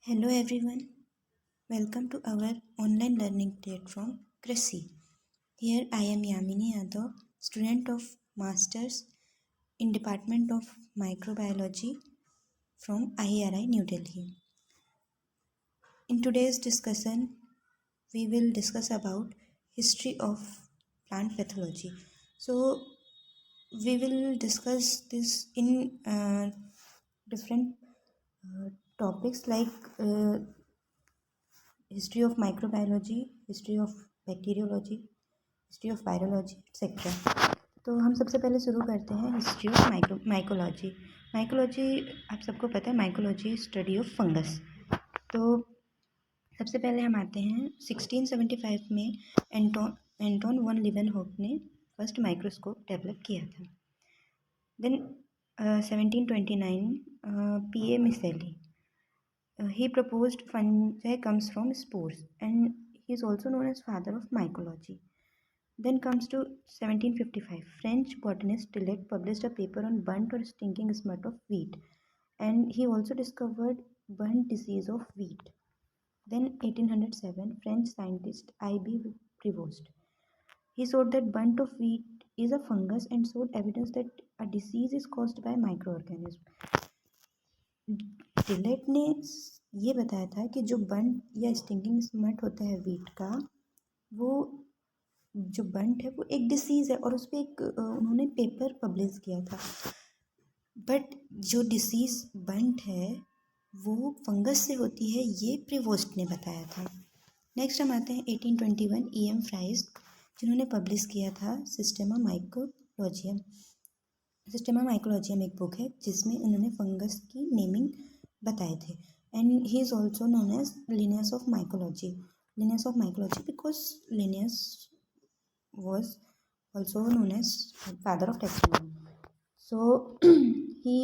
Hello everyone, welcome to our online learning platform Krisi. Here I am Yamini Yadav, student of Masters in Department of Microbiology from IRI New Delhi. In today's discussion, we will discuss about history of plant pathology. So we will discuss this in different topics like history of microbiology, history of bacteriology, history of biology etcetera. तो हम सबसे पहले शुरू करते हैं history of mycology. Mycology आप सबको पता है, माइकोलॉजी स्टडी ऑफ फंगस। तो सबसे पहले हम आते हैं 1675 में एंटोन वन लीवेनहोक ने फर्स्ट माइक्रोस्कोप डेवलप किया था। Then 1729 P.A. Miceli, he proposed fungi comes from spores and he is also known as father of mycology. Then comes to 1755. French botanist Tillet published a paper on burnt or stinking smut of wheat, and he also discovered burnt disease of wheat. Then 1807, French scientist I.B. Prevost. He showed that burnt of wheat is a fungus and showed evidence that a disease is caused by microorganism. टिलेट ने ये बताया था कि जो burn या stinking smut होता है wheat का, वो जो बंट है वो एक डिसीज़ है और उस पर एक उन्होंने पेपर पब्लिश किया था। बट जो डिसीज़ बंट है वो फंगस से होती है, ये प्रिवोस्ट ने बताया था। नेक्स्ट हम आते हैं 1821 E.M. फ्राइज, जिन्होंने पब्लिश किया था सिस्टेमा माइकोलॉजियम। सिस्टेमा माइकोलॉजियम एक बुक है जिसमें उन्होंने फंगस की नेमिंग बताए थे। And he is also known as Linnaeus of mycology. Linnaeus of mycology because Linnaeus was also known as father of taxonomy. So he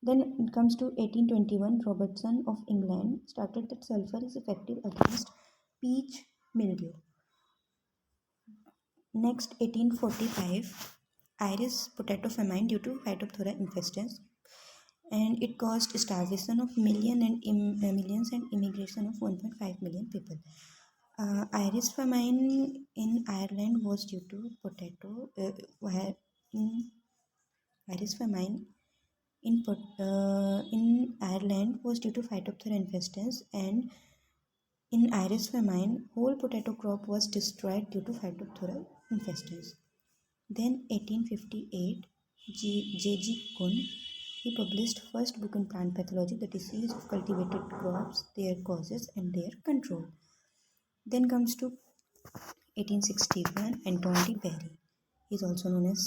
then it comes to 1821. Robertson of England started that sulfur is effective against peach mildew. Next 1845, Iris potato famine due to Phytophthora infestans, and it caused starvation of millions and immigration of 1.5 million people. Iris famine in Ireland was due to potato. Iris famine in Ireland was due to Phytophthora infestans, and in Iris famine, whole potato crop was destroyed due to Phytophthora infestans. Then 1858, J.G. Kuhn, he published first book in plant pathology, the disease of cultivated crops, their causes and their control. Then comes to 1861, Anton de Berry. He is also known as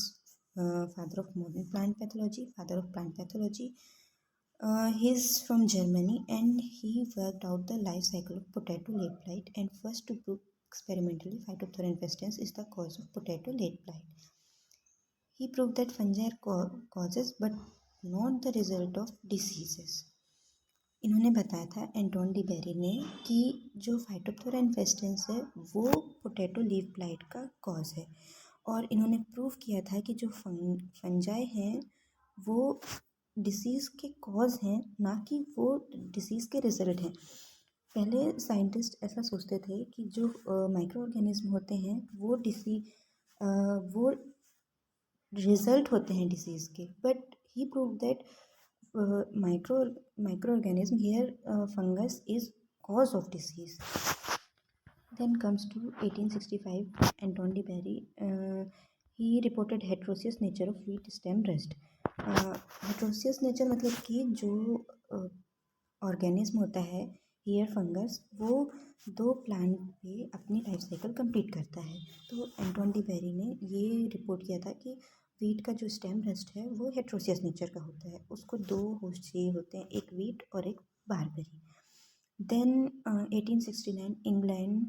father of modern plant pathology, father of plant pathology. He is from Germany and he worked out the life cycle of potato late blight and first to prove experimentally Phytophthora infestans is the cause of potato late blight. He proved that fungi are causes but not the result of diseases. इन्होंने बताया था Anton de Bary ने कि जो Phytophthora infestans है वो potato leaf blight का cause है, और इन्होंने प्रूव किया था कि जो फंजाई हैं वो डिसीज़ के कॉज हैं, ना कि वो डिसीज़ के रिजल्ट हैं। पहले साइंटिस्ट ऐसा सोचते थे कि जो माइक्रो ऑर्गेनिज्म होते हैं वो वो रिजल्ट होते हैं डिसीज़ के, but he prove that microorganism here, fungus is cause of disease. Then comes to 1865, Anton de Berry. He reported heterogeneous nature of wheat stem rust. Heterogeneous nature मतलब कि जो ऑर्गेनिज्म होता है हेयर फंगस, वो दो plant पे अपनी life cycle complete करता है। तो एंटोन डी बेरी ने ये रिपोर्ट किया था कि वीट का जो स्टेम रस्ट है वो हेट्रोसियस नेचर का होता है, उसको दो होस्ट चाहिए होते हैं, एक वीट और एक barberry. Then 1869, England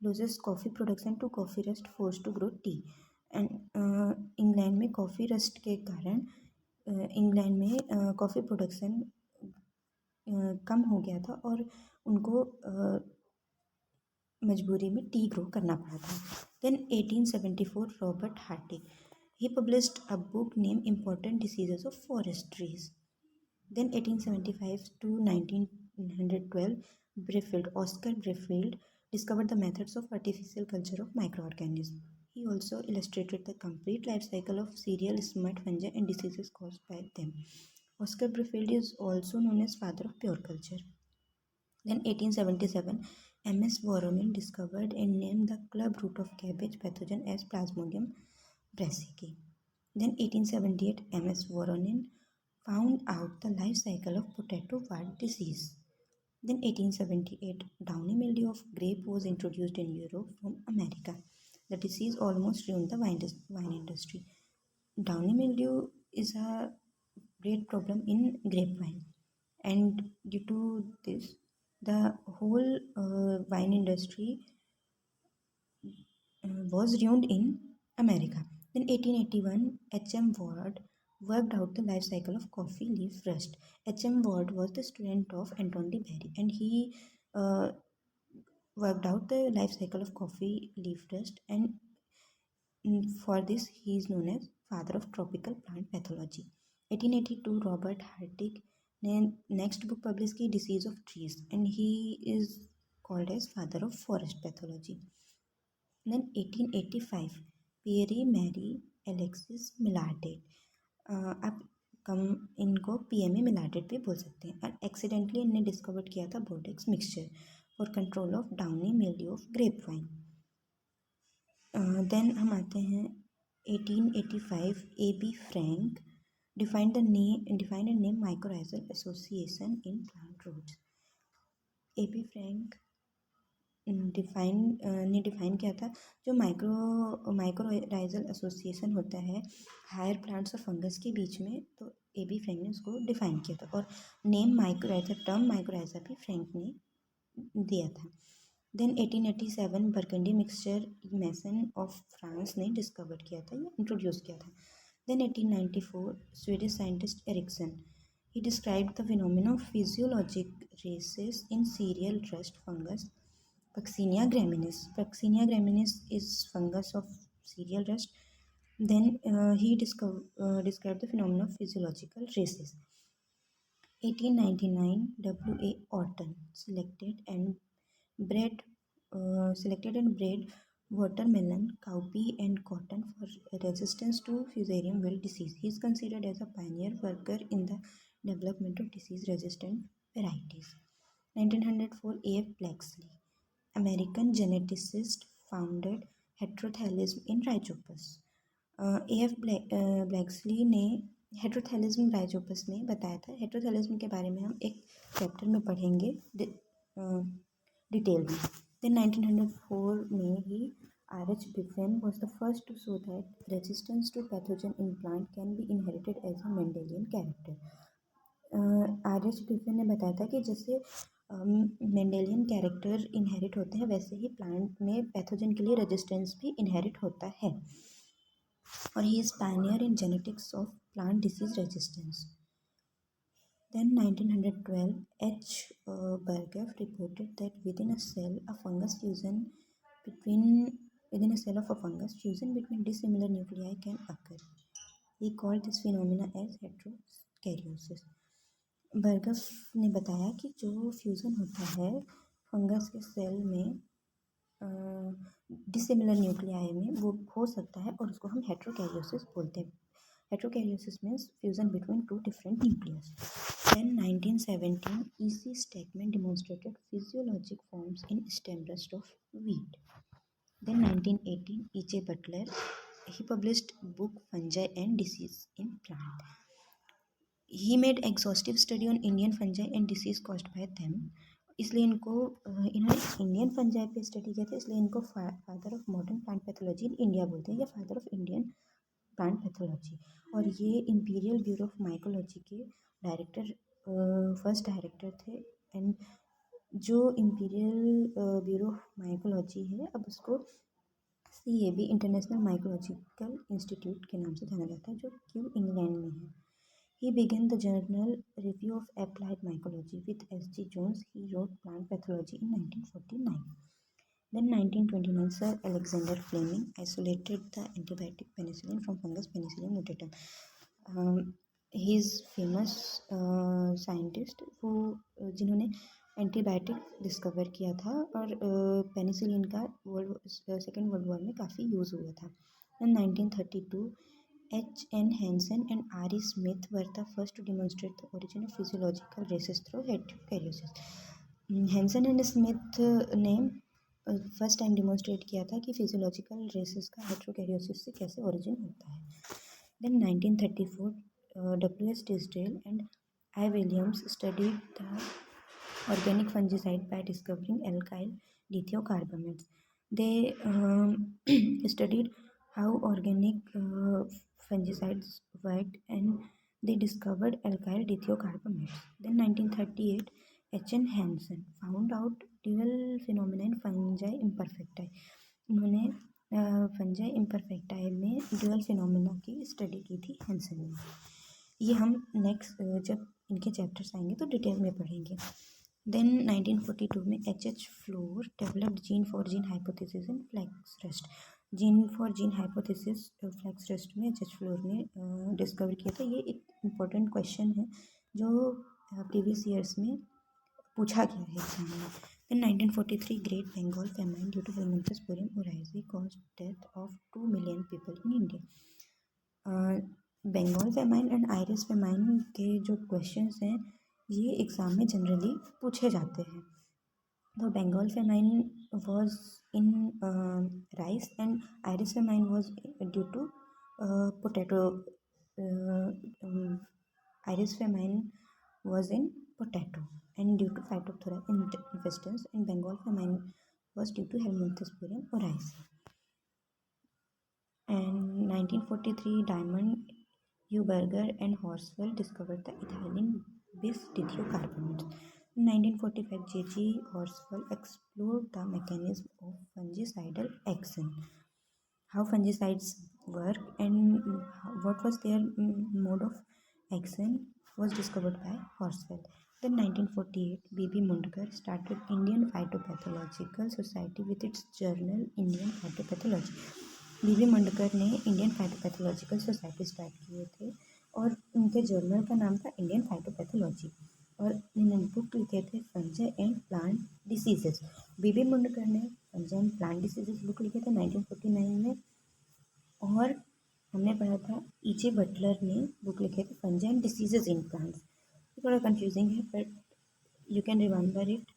loses coffee production to coffee rust force to grow tea. And England में कॉफ़ी रस्ट के कारण इंग्लैंड में कॉफ़ी प्रोडक्शन कम हो गया था और उनको मजबूरी में टी ग्रो करना पड़ा था। Then 1874, Robert Hartig, he published a book named Important Diseases of Forest Trees. Then 1875 to 1912, Oscar Breffield discovered the methods of artificial culture of microorganisms. He also illustrated the complete life cycle of cereal, smut, fungi, and diseases caused by them. Oscar Breffield is also known as father of pure culture. Then 1877, M.S. Voronin discovered and named the club root of cabbage pathogen as Plasmodium brassicae. Then 1878, M.S. Voronin found out the life cycle of potato wart disease. Then 1878, downy mildew of grape was introduced in Europe from America. The disease almost ruined the wine industry. Downy mildew is a great problem in grapevine, and due to this, the whole wine industry was ruined in America. In 1881, H.M. Ward worked out the life cycle of coffee leaf rust. H.M. Ward was the student of Anton de Berry, and he uh, worked out the life cycle of coffee leaf rust, and for this he is known as father of tropical plant pathology. 1882, Robert Hartig ने next book published की disease of trees, and he is called as father of forest pathology. Then 1885, Pierre Marie Alexis Millardet, आप कम इनको PMA मिलाटेड भी बोल सकते हैं, और accidentally इनने डिस्कवर किया था Bordeaux mixture for control of downy mildew of grape vine. Then हम आते हैं 1885, A B Frank defined and named mycorrhizal association in plant roots. A B Frank define किया था जो माइक्रोराइजल एसोसिएशन होता है हायर प्लांट्स और फंगस के बीच में, तो ए बी फ्रैंक ने उसको डिफाइन किया था, और नेम माइक्रोराइजा टर्म माइक्रोराइजा भी फ्रैंक ने दिया था. Then 1887, Burgundy mixture Mason of France ने डिस्कवर किया था या इंट्रोड्यूस किया था. Then 1894, Swedish scientist Eriksson, he described the phenomena of physiologic races in cereal rust fungus Puccinia graminis. Puccinia graminis is fungus of cereal rust. Then he described the phenomenon of physiological races. 1899, W.A. Orton selected and bred watermelon, cowpea, and cotton for resistance to Fusarium wilt disease. He is considered as a pioneer worker in the development of disease-resistant varieties. 1904, A.F. Blakesley, American geneticist, founded heterothallism in Rhizopus. A.F. ब्लैक्सली ने heterothallism Rhizopus में बताया था. Heterothallism के बारे में हम एक chapter में पढ़ेंगे डिटेल में. Then 1904 में ही R.H. Biffen was the first to show that resistance to pathogen in plant can be inherited as a Mendelian character. R.H. Biffen ने बताया था कि जैसे मेंडेलियन कैरेक्टर इनहेरिट होते हैं, वैसे ही प्लांट में पैथोजन के लिए रेजिस्टेंस भी इनहेरिट होता है, और he is Pioneer in genetics of plant disease resistance. Then 1912, H. Berghoff reported that within a cell of a fungus, fusion between dissimilar nuclei can occur. He called this phenomena as heterokaryosis. बर्गफ ने बताया कि जो fusion होता है fungus के cell में dissimilar nuclei में, वो हो सकता है, और उसको हम हेट्रोकैरियोसिस बोलते हैं. Heterokaryosis means fusion between two different nucleus. Then 1917, E.C. Stackman demonstrated physiologic forms in stem rust of wheat. Then 1918, E.J. Butler, he published book Fungi and Disease in Plant. He made exhaustive study on Indian fungi and disease caused by them. इसलिए इन्होंने Indian fungi पे study किया था, इसलिए इनको father of modern plant pathology India बोलते हैं, या father of Indian plant pathology. और ये इंपीरियल ब्यूरो ऑफ माइकोलॉजी के फर्स्ट डायरेक्टर थे. एंड जो इंपीरियल ब्यूरो ऑफ माइकोलॉजी है, अब उसको CAB इंटरनेशनल माइकोलॉजिकल इंस्टीट्यूट के नाम से जाना जाता है, जो क्यू इंग्लैंड में है. He began the journal Review of Applied Mycology with S.G. Jones. He wrote Plant Pathology in 1949. Then 1929, Sir Alexander Fleming isolated the antibiotic penicillin from fungus Penicillium notatum. He is famous scientist वो जिन्होंने antibiotic discover किया था और penicillin का second world war में काफ़ी use हुआ था. In 1932, H. N. Hansen and R. E. Smith were the first to demonstrate the origin of physiological races through heterokaryosis. Hansen and Smith ने फर्स्ट टाइम डिमॉन्स्ट्रेट किया था कि physiological races का हेट्रोकैरियोसिस से कैसे ओरिजिन होता है. Then 1934, W.S. Tisdale and I. Williams studied the organic fungicide by discovering alkyl lithiocarbamates. They studied how organic fungicides worked and they discovered alkyl lithiocarbamates. Then 1938, H. N. Hansen found out dual phenomenon fungi imperfecti. उन्होंने fungi imperfecti में dual phenomena की study की थी Hansen ने. ये हम next जब इनके चैप्टर्स आएंगे तो डिटेल में पढ़ेंगे. देन 1942 में H. Flor developed gene for gene hypothesis in flax rust. Gene for gene hypothesis flax rust में H. फ्लोर ने डिस्कवर किया था. ये एक इम्पोर्टेंट क्वेश्चन है जो प्रीवियस ईयर्स में पूछा गया है एग्जाम में. In 1943, Great Bengal famine due to Helminthsporium oryzae caused death of 2 million people in India. Bengal famine and Irish famine के जो क्वेश्चंस हैं ये एग्ज़ाम में जनरली पूछे जाते हैं. तो Bengal famine was in rice and iris famine was due to potato. Iris famine was in potato and due to Phytophthora infestans, and Bengal famine was due to Helminthsporium oryzae. And 1943, Diamond, Huberger and Horsfall discovered the ethylene-bis dithiocarbamates. In 1945, J.G. Horsfall explored the mechanism of fungicidal action, how fungicides work and what was their mode of action was discovered by Horsfall. Then 1948, B.B. Mundkar started Indian Phytopathological Society with its journal Indian Phytopathology. B.B. मंडकर ने Indian फाइटोपैथोलॉजिकल society start किए थे और उनके journal का नाम था Indian phytopathology और इन्होंने बुक लिखे थे fungi and plant diseases. B.B. Mundkur ने fungi and plant diseases book लिखे थे 1949 में. और हमने पढ़ा था E.J. बटलर ने बुक लिखे थे fungi and diseases in plants. थोड़ा कंफ्यूजिंग है but you can remember it.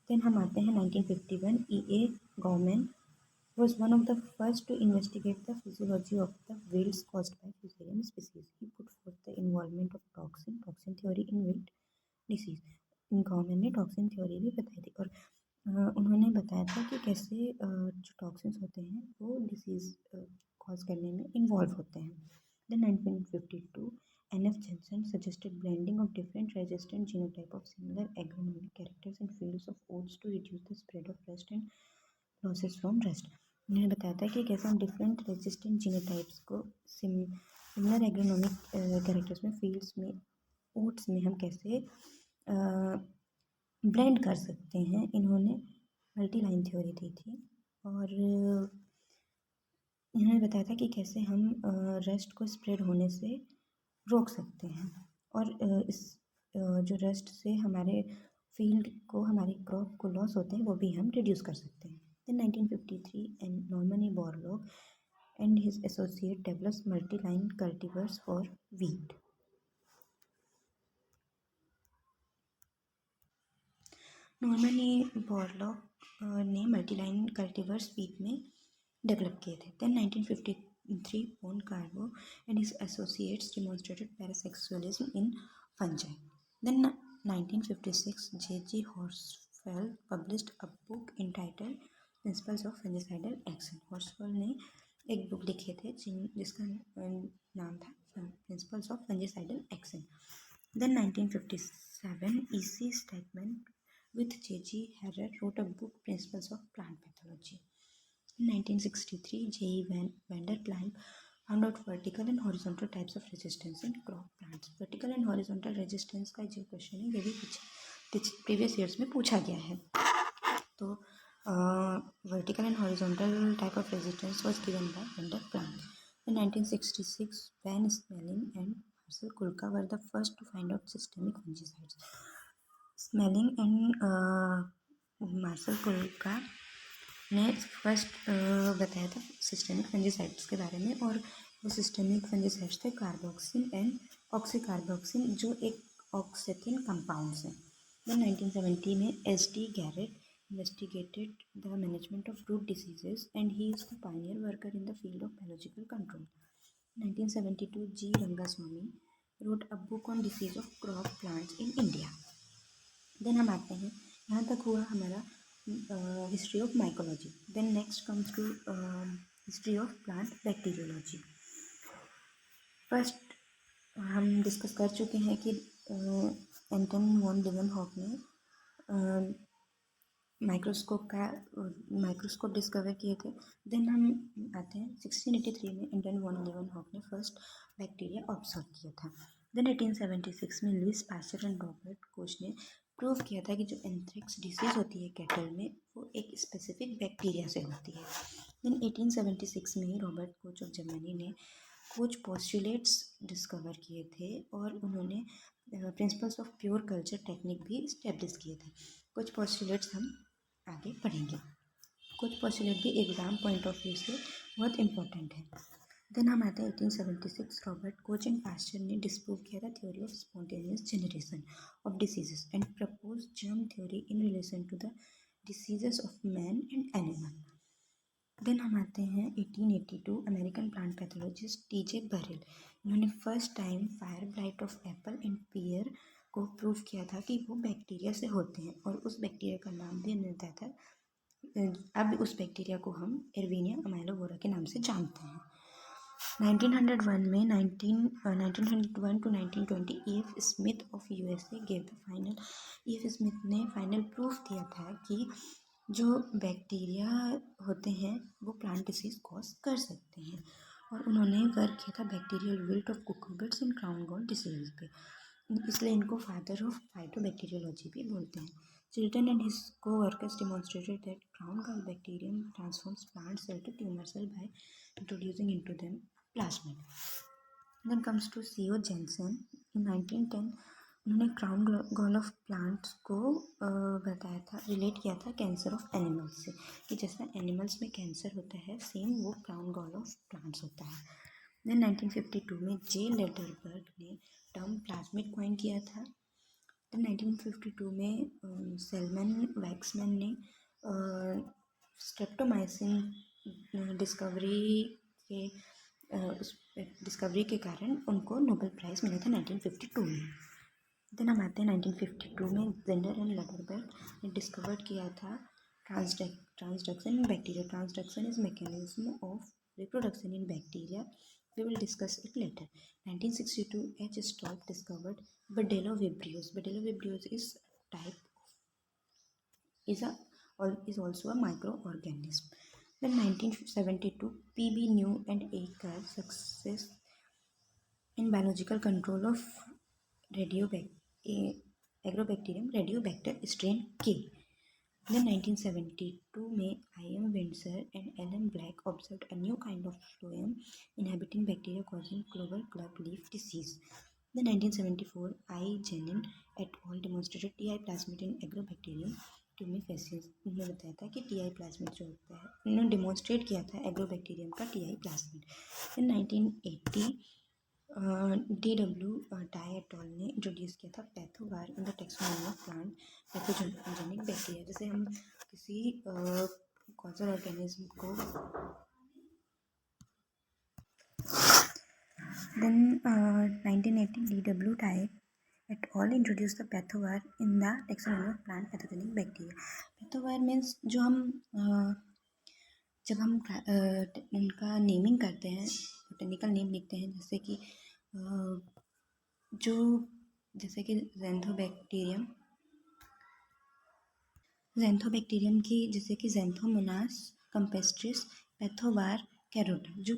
Then हम आते हैं 1951. E.A. Government was one of the first to investigate the physiology of the wilts caused by Fusarium species. He put forth the involvement of toxin theory in wilt disease. Government ने toxin theory भी बताई थी और उन्होंने बताया था कि कैसे जो टॉक्सिन्स होते हैं वो डिसीज़ कॉज करने में इन्वॉल्व होते हैं. Then 1952, N.F. Jensen suggested blending of different resistant genotype of similar agronomic characters in fields of oats to reduce the spread of rust and losses from rust. उन्होंने बताया था कि कैसे हम डिफरेंट रेजिस्टेंट जीनोटाइप्स को similar agronomic characters में fields में oats में हम कैसे ब्लेंड कर सकते हैं. इन्होंने मल्टी लाइन थ्योरी दी थी और इन्होंने बताया था कि कैसे हम रस्ट को स्प्रेड होने से रोक सकते हैं और इस जो रस्ट से हमारे फील्ड को हमारे क्रॉप को लॉस होते हैं वो भी हम रिड्यूस कर सकते हैं. In 1953, and Norman E. Borlaug and his associate developed multi-line cultivars for wheat. Norman A Borlaug ने मल्टीलाइन कल्टीवर्स वीट में डेवलप किए थे. Then 1953, Pon Carbo and his associates demonstrated parasexualism in fungi. Then 1956, J.G. Horsfall published a book entitled principles of fungicidal action. Horsfall ने एक book लिखे थे जिसका नाम था principles of fungicidal action. Then 1957, E.C. Stakman with J.G. Harrer wrote a book, Principles of Plant Pathology. In 1963, J.E. Vanderplank found out vertical and horizontal types of resistance in crop plants. Vertical and horizontal resistance का जो question है ये भी previous years में पूछा गया है. तो vertical and horizontal type of resistance was given by Vanderplank. In 1966, Van Smelling and Marcel Kulka were the first to find out systemic fungicides. Smelling and Marcel Kulka ने first बताया था systemic fungicides के बारे में, और वो systemic fungicides थे carboxin and ऑक्सीकार्बोक्सिन, जो एक ऑक्सीथिन कंपाउंड्स हैं। देन 1970 में S.D. Garrett investigated the management of root diseases and he is the pioneer worker in the field of biological control. 1972 G. Rangaswamy wrote a book on disease of crop plants in India. Then हम आते हैं, यहाँ तक हुआ हमारा history of mycology. Then next comes to history of plant bacteriology. First हम discuss कर चुके हैं कि एंटन वॉन लीवेनहॉक ने माइक्रोस्कोप डिस्कवर किए थे. देन हम आते हैं 1683 में एंटन वॉन लीवेनहॉक ने फर्स्ट बैक्टीरिया ऑब्जर्व किया था. देन 1876 में Louis Pasteur and Robert Koch ने प्रूव किया था कि जो एंथ्रेक्स डिसीज़ होती है कैटल में, वो एक स्पेसिफिक बैक्टीरिया से होती है. देन 1876 में रॉबर्ट कोच ऑफ जर्मनी ने कुछ पोस्टुलेट्स डिस्कवर किए थे और उन्होंने principles of pure culture technique भी इस्टेब्लिश किए थे. कुछ पोस्टुलेट्स हम आगे पढ़ेंगे. कुछ पोस्टुलेट भी एग्ज़ाम पॉइंट ऑफ व्यू से बहुत इंपॉर्टेंट है. देन हम आते हैं 1876. रॉबर्ट कोच एंड पास्चर ने डिस्प्रूव किया था theory of spontaneous generation of diseases and propose germ theory in relation to the diseases of man and animal. Then हम आते हैं 1882. American plant pathologist T J. Burrill, इन्होंने first time fire blight of apple and pear को prove किया था कि वो bacteria से होते हैं, और उस बैक्टीरिया का नाम भी मिलता था. अब उस बैक्टीरिया को हम एर्वीनिया अमाइलोवोरा के नाम से जानते हैं. 1901 में 1901 to 1920 E.F. Smith of USA gave the final. E.F. Smith ने फाइनल प्रूफ दिया था कि जो बैक्टीरिया होते हैं वो प्लांट डिसीज कॉज कर सकते हैं, और उन्होंने वर्क किया था bacterial wilt of cucurbits and crown gall disease पे, इसलिए इनको फादर ऑफ फाइटोबैक्टीरियोलॉजी भी बोलते हैं. Chilton and his co-workers demonstrated that crown gall bacterium transforms plant cell to tumor cell by introducing into them plasmid. Then comes to C.O. Jensen. In 1910 उन्होंने crown gall of plants को बताया था, relate किया था cancer of animals से, कि जैसा animals में कैंसर होता है सेम वो क्राउन गॉल ऑफ प्लांट्स होता है. देन 1952 में जे लेटरबर्ग ने टर्म प्लाज्मिड कॉइन किया था. तो 1952 में सेलमन वैक्समैन ने स्ट्रेप्टोमाइसिन डिस्कवरी के कारण उनको नोबेल प्राइज़ मिला था 1952 में. देन हम आते हैं 1952 में जेंडर एंड लेटरबर्ग ने डिस्कवर किया था transduction in bacteria. Transduction is mechanism of reproduction in bacteria. We will discuss it later. 1962 H. Stolp discovered Bordetella vibrio. Bordetella vibrio is also a microorganism. Then 1972 P.B. New and Aker success in biological control of Agrobacterium radiobacter strain K. Then 1972 में I.M. Windsor and Alan Black observed a new kind of phloem inhabiting bacteria causing clover club leaf disease. Then 1974 I. Jenin et al. Demonstrated Ti plasmid in Agrobacterium tumefaciens. उन्होंने बताया था कि Ti plasmid जो होता है, उन्होंने demonstrate किया था एग्रोबैक्टीरियम का Ti plasmid. In 1980 D.W. Dye et al. ने इंट्रोड्यूस किया था pathovar in the taxonomy of plant pathogenic bacteria. जैसे हम किसी कॉजल ऑर्गेनिज्म को then 1980 D.W. Dye et al. Introduce the pathovar in the taxonomy of plant pathogenic bacteria. Pathovar means जो हम जब हम उनका नेमिंग करते हैं, बोटेनिकल नेम लिखते हैं, जैसे कि ज़ैंथोबैक्टीरियम की जैसे कि ज़ैंथोमोनास कैम्पेस्ट्रिस, पैथोवार कैरोटा, जो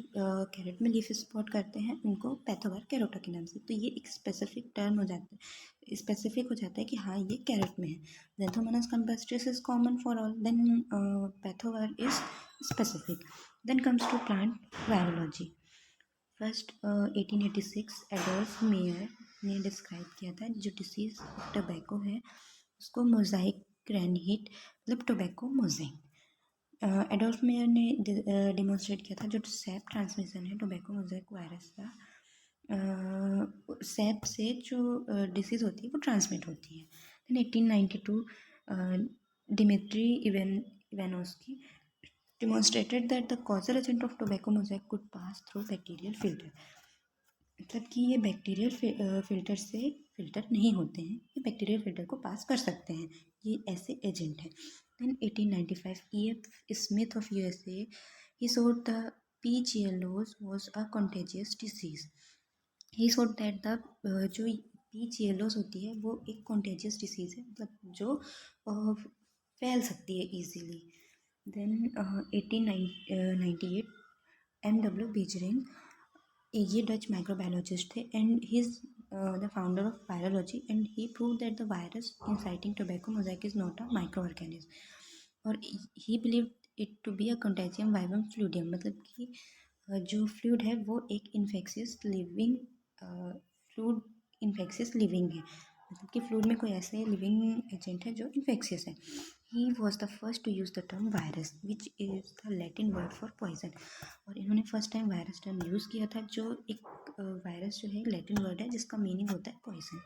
कैरेट में लीफ स्पॉट करते हैं उनको पैथोवार कैरोटा के नाम से. तो ये एक स्पेसिफिक टर्म हो जाता है, स्पेसिफिक हो जाता है कि हाँ ये कैरेट में है. Xanthomonas campestris is common for all, then pathovar is specific. Then comes to plant virology. First 1886 Adolf Mayer ने डिस्क्राइब किया था जो डिसीज ऑफ टोबैको है उसको मोज़ाइक ग्रैंडहिट मतलब टोबैको मोज़ाइक। एडोल्फ मेयर ने डिमॉन्स्ट्रेट किया था जो सैप ट्रांसमिशन है टोबैको मोज़ाइक वायरस का सैप से जो डिसीज़ होती है वो ट्रांसमिट होती है। Then 1892 Dmitri Ivanovsky demonstrated that the causal agent of tobacco mosaic could pass through bacterial filter। मतलब कि ये बैक्टीरियल फिल्टर से फिल्टर नहीं होते हैं, ये बैक्टीरियल फिल्टर को पास कर सकते हैं, ये ऐसे एजेंट हैं। Then 1895 E.F. Smith of USA he showed the PGLOs was a contagious disease। he showed that the जो PGLOs होती है वो एक contagious disease है, मतलब जो फैल सकती है easily। Then 1898 M.W. बीजरिंग ये डच माइक्रोबायोलॉजिस्ट थे and he is the founder of virology and he prove that the virus inciting tobacco mosaic is not a microorganism और he believe it to be a contagium vivum fluidum मतलब कि जो fluid है वो एक infectious living fluid infectious living है, मतलब कि फ्लूड में कोई ऐसे लिविंग एजेंट है जो इन्फेक्शियस है। He was the first to use the term virus which is the Latin word for poison और इन्होंने first time virus term use किया था जो एक वायरस जो है लैटिन वर्ड है जिसका मीनिंग होता है poison.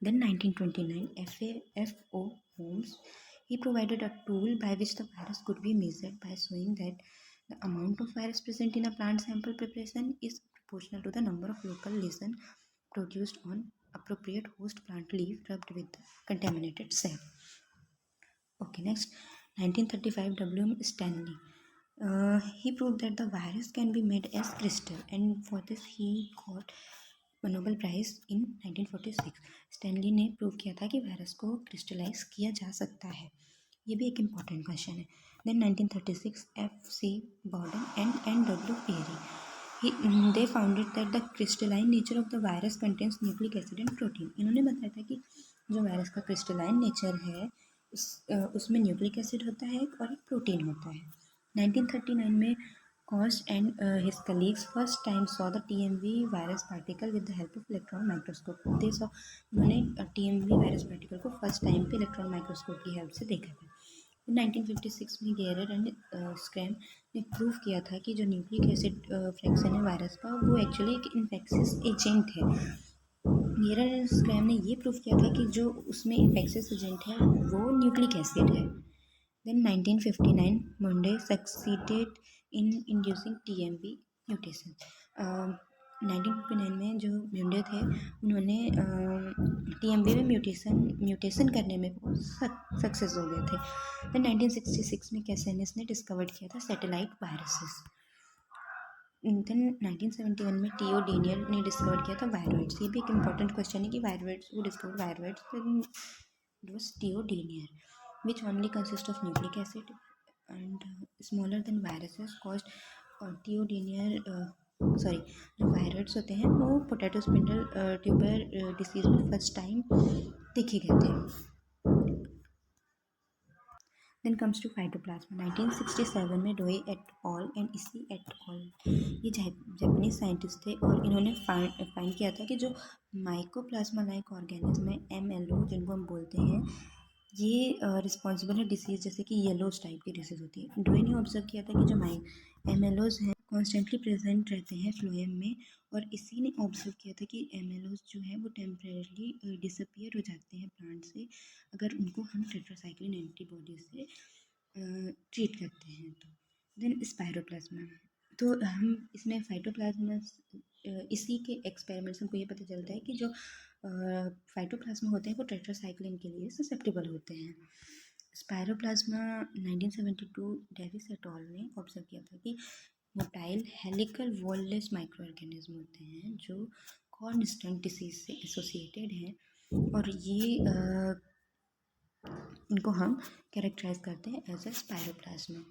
Then 1929 FO Holmes he provided a tool by which the virus could be measured by showing that the amount of virus present in a plant sample preparation is proportional to the number of local lesion produced on appropriate host plant leaf rubbed with the contaminated cell। Okay, next 1935 W.M. Stanley he proved that the virus can be made as crystal and for this he got Nobel prize in 1946। Stanley ने prove किया था कि virus को crystallise किया जा सकता है, ये भी एक इम्पॉर्टेंट क्वेश्चन है। Then 1936 F.C. Bawden and N.W. Pirie they founded that the crystalline nature of the virus contains nucleic acid and protein. इन्होंने बताया था कि जो वायरस का क्रिस्टलाइन नेचर है उसमें न्यूक्लिक एसिड होता है और एक प्रोटीन होता है। 1939 में Cost and his colleagues first time saw the TMV virus particle with the help of electron microscope। they saw उन्होंने TMV वायरस पार्टिकल को फर्स्ट टाइम पे इलेक्ट्रॉन माइक्रोस्कोप की हेल्प से देखा था। 1956 में गेरर एंड स्क्रैम ने प्रूव किया था कि जो न्यूक्लिक एसिड फ्रैक्शन है वायरस का वो एक्चुअली एक इन्फेक्शियस एजेंट है। गेरर एंड स्क्रैम ने ये प्रूव किया था कि जो उसमें इन्फेक्शियस एजेंट है वो न्यूक्लिक एसिड है। Then 1959 Monday succeeded in inducing TMV mutation। 1959 में जो मंडे थे उन्होंने TMV में म्यूटेशन करने में सक्सेस हो गए थे। then 1966 में कैसेनिस ने डिस्कवर किया था सैटेलाइट वायरसेस। then 1971 में टीओ डेनियल ने डिस्कवर किया था वायरॉइड्स। ये भी एक इम्पॉर्टेंट क्वेश्चन है कि वायरॉइड्स वो discover viroids it was T O Diener which only consist of nucleic acid and smaller than viruses caused T O Diener sorry जो वायरस होते हैं वो पोटैटो स्पिंडल ट्यूबर डिसीज में फर्स्ट टाइम देखे गए थे। देन कम्स टू फाइटोप्लाज्मा 1967 में Doi et al and Ishiie et al ये जापानीज साइंटिस्ट थे और इन्होंने फाइंड किया था कि जो माइकोप्लाज्मा लाइक ऑर्गेनिज्म है MLO जिनको हम बोलते हैं ये रिस्पॉन्सिबल है डिसीज़ जैसे कि येलोज टाइप की डिसीज़ होती है। डोई ने ऑब्जर्व किया था कि जो MLOज हैं कॉन्स्टेंटली प्रेजेंट रहते हैं फ्लोएम में और इसी ने ऑब्जर्व किया था कि MLOज जो हैं वो टेम्परेरली डिसअपियर हो जाते हैं प्लांट से अगर उनको हम टेट्रासाइक्लिन एंटीबॉडी से ट्रीट करते हैं तो। देन स्पायरोप्लाज्मा तो हम इसमें फाइटोप्लाज्मा इसी के एक्सपेरिमेंट्स हमको ये पता चलता है कि जो फाइटोप्लाज्मा होते हैं वो टेट्रासाइक्लिन के लिए ससेप्टेबल होते हैं। स्पायरोप्लाज्मा 1972 डेविस एट ऑल ने ऑब्जर्व किया था कि motile helical wireless micro organism होते हैं जो कॉर्न स्टंट डिसीज से एसोसिएटेड हैं और ये इनको हम कैरेक्टराइज करते हैं एज ए स्पायरोप्लाज्मा।